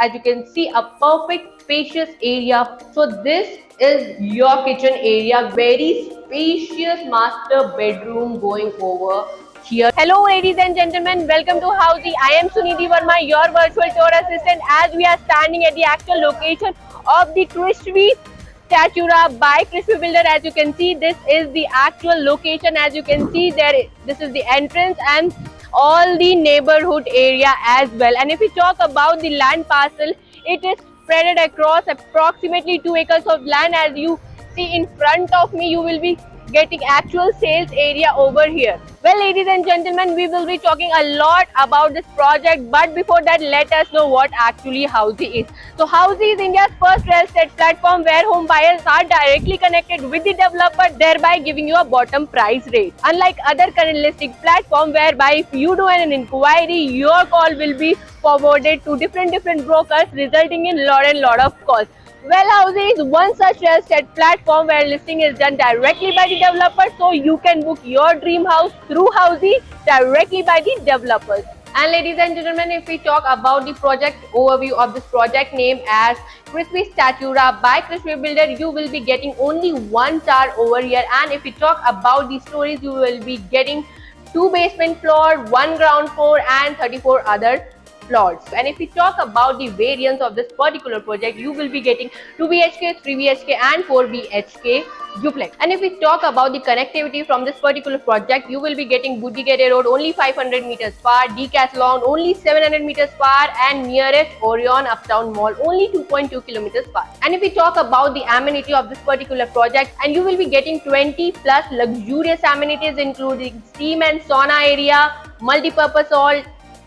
as you can see, a perfect spacious area. So this is your kitchen area, very spacious master bedroom going over here. Hello ladies and gentlemen, welcome to Housey. I am Sunidhi Verma, your virtual tour assistant, as we are standing at the actual location of the Crispy Statura by Crispy Builder. As you can see, this is the actual location. As you can see, this is the entrance and all the neighborhood area as well. And if we talk about the land parcel, it is spread across approximately 2 acres of land. As you see in front of me, you will be getting actual sales area over here. Well, ladies and gentlemen, we will be talking a lot about this project, but before that, let us know what actually Housey is. So Housey is India's first real estate platform where home buyers are directly connected with the developer, thereby giving you a bottom price rate. Unlike other current listing platform whereby if you do an inquiry, your call will be forwarded to different brokers, resulting in lot of calls. Well, Housey is one such real estate platform where listing is done directly by the developer, so you can book your dream house through Housey directly by the developers. And ladies and gentlemen, if we talk about the project overview of this project named as Crispy Statura by Crispy Builder, you will be getting only 1 star over here. And if we talk about the stories, you will be getting 2 basement floor, 1 ground floor and 34 other floors. And if we talk about the variants of this particular project, you will be getting 2 BHK, 3 BHK and 4 BHK duplex. And if we talk about the connectivity from this particular project, you will be getting Budigere Road only 500 meters far, Decathlon only 700 meters far, and nearest Orion Uptown Mall only 2.2 kilometers far. And if we talk about the amenity of this particular project, and you will be getting 20 plus luxurious amenities including steam and sauna area, multi-purpose hall,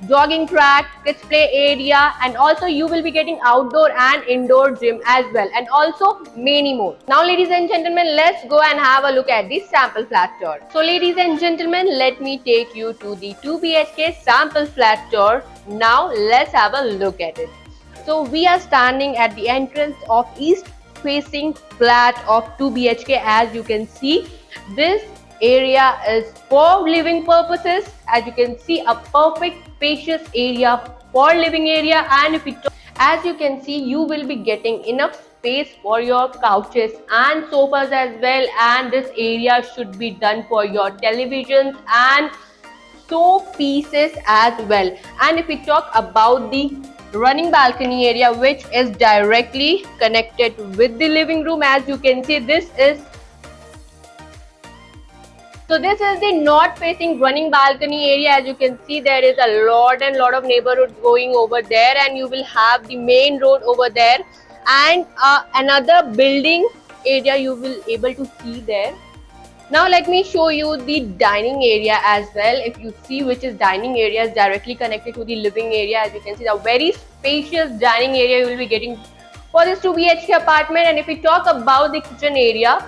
jogging track, kids play area, and also you will be getting outdoor and indoor gym as well, and also many more. Now ladies and gentlemen, let's go and have a look at the sample flat tour. So ladies and gentlemen, let me take you to the 2 BHK sample flat tour. Now let's have a look at it. So we are standing at the entrance of east facing flat of 2 BHK. As you can see, this area is for living purposes. As you can see, a perfect spacious area for living area. And if it, as you can see, you will be getting enough space for your couches and sofas as well, and this area should be done for your televisions and so pieces as well. And if we talk about the running balcony area, which is directly connected with the living room, as you can see, this is the north facing running balcony area. As you can see, there is a lot of neighborhoods going over there, and you will have the main road over there, and another building area you will able to see there. Now let me show you the dining area as well. If you see, which is dining area is directly connected to the living area. As you can see, the very spacious dining area you will be getting for this 2 BHK apartment. And if we talk about the kitchen area,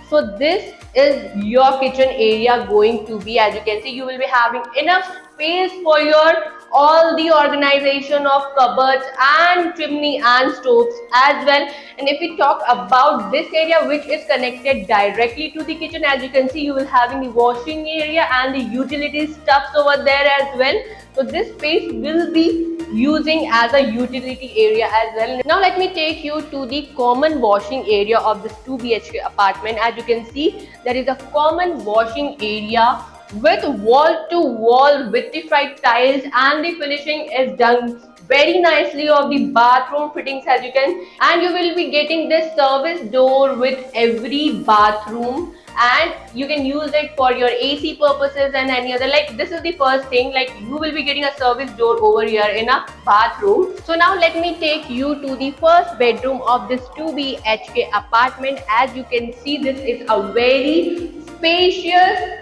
so this is your kitchen area going to be. As you can see, you will be having enough space for your all the organization of cupboards and chimney and stoves as well. And if we talk about this area, which is connected directly to the kitchen, as you can see, you will having the washing area and the utility stuffs over there as well. So this space will be using as a utility area as well. Now let me take you to the common washing area of this 2 BHK apartment. As you can see, there is a common washing area with wall-to-wall vitrified tiles, and the finishing is done very nicely of the bathroom fittings, as you can. And you will be getting this service door with every bathroom, and you can use it for your AC purposes and any other. Like, this is the first thing, like you will be getting a service door over here in a bathroom. So now let me take you to the first bedroom of this 2 BHK apartment. As you can see, this is a very spacious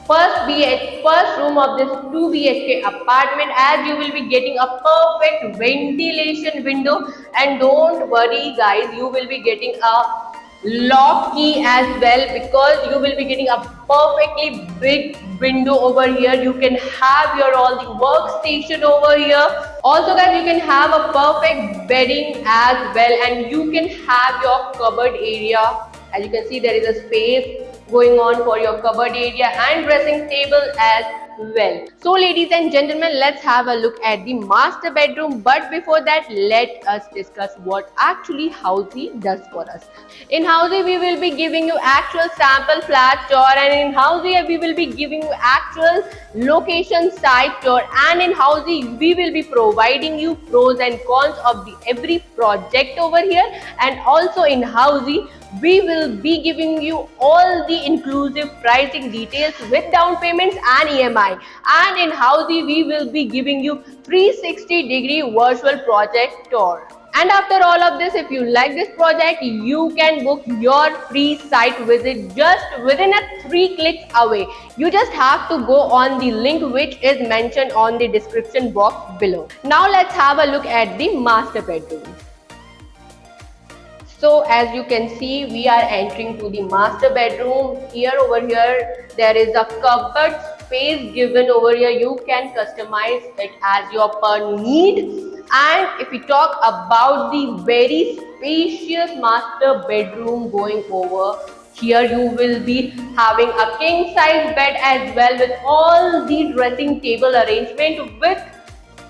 first room of this 2 BHK apartment, as you will be getting a perfect ventilation window. And don't worry guys, you will be getting a lock key as well, because you will be getting a perfectly big window over here. You can have your all the workstation over here. Also guys, you can have a perfect bedding as well, and you can have your cupboard area. As you can see, there is a space going on for your cupboard area and dressing table as well. So ladies and gentlemen, let's have a look at the master bedroom. But before that, let us discuss what actually Housey does for us. In Housey, we will be giving you actual sample flat tour, and in Housey, we will be giving you actual location site tour, and in Housey, we will be providing you pros and cons of the every project over here, and also in Housey, we will be giving you all the inclusive pricing details with down payments and EMI. And in Housey, we will be giving you 360-degree virtual project tour. And after all of this, if you like this project, you can book your free site visit just within a 3 clicks away. You just have to go on the link which is mentioned on the description box below. Now let's have a look at the master bedroom. So as you can see, we are entering to the master bedroom. Over here, there is a cupboard space given over here. You can customize it as your per need. And if we talk about the very spacious master bedroom going over, here you will be having a king size bed as well with all the dressing table arrangement with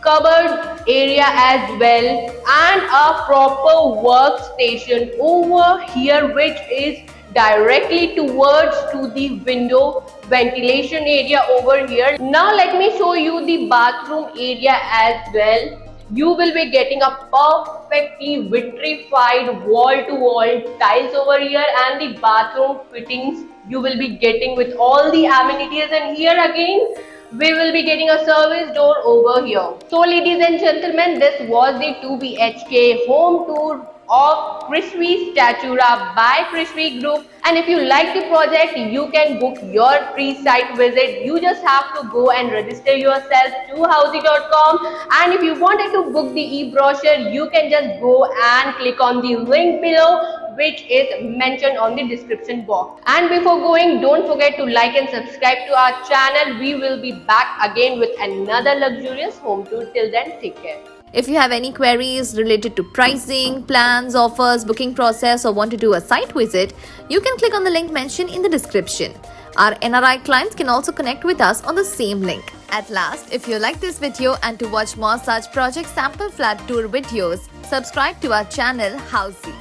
cupboard area as well, and a proper workstation over here which is directly towards to the window ventilation area over here. Now let me show you the bathroom area as well. You will be getting a perfectly vitrified wall-to-wall tiles over here, and the bathroom fittings you will be getting with all the amenities, and here again we will be getting a service door over here. So ladies and gentlemen, this was the 2 BHK home tour of Krishvi Statura by Krishvi Group. And if you like the project, you can book your free site visit. You just have to go and register yourself to Housey.com. And if you wanted to book the e-brochure, you can just go and click on the link below which is mentioned on the description box. And before going, don't forget to like and subscribe to our channel. We will be back again with another luxurious home tour. Till then, take care. If you have any queries related to pricing, plans, offers, booking process, or want to do a site visit, you can click on the link mentioned in the description. Our NRI clients can also connect with us on the same link. At last, if you like this video and to watch more such project sample flat tour videos, subscribe to our channel Housey.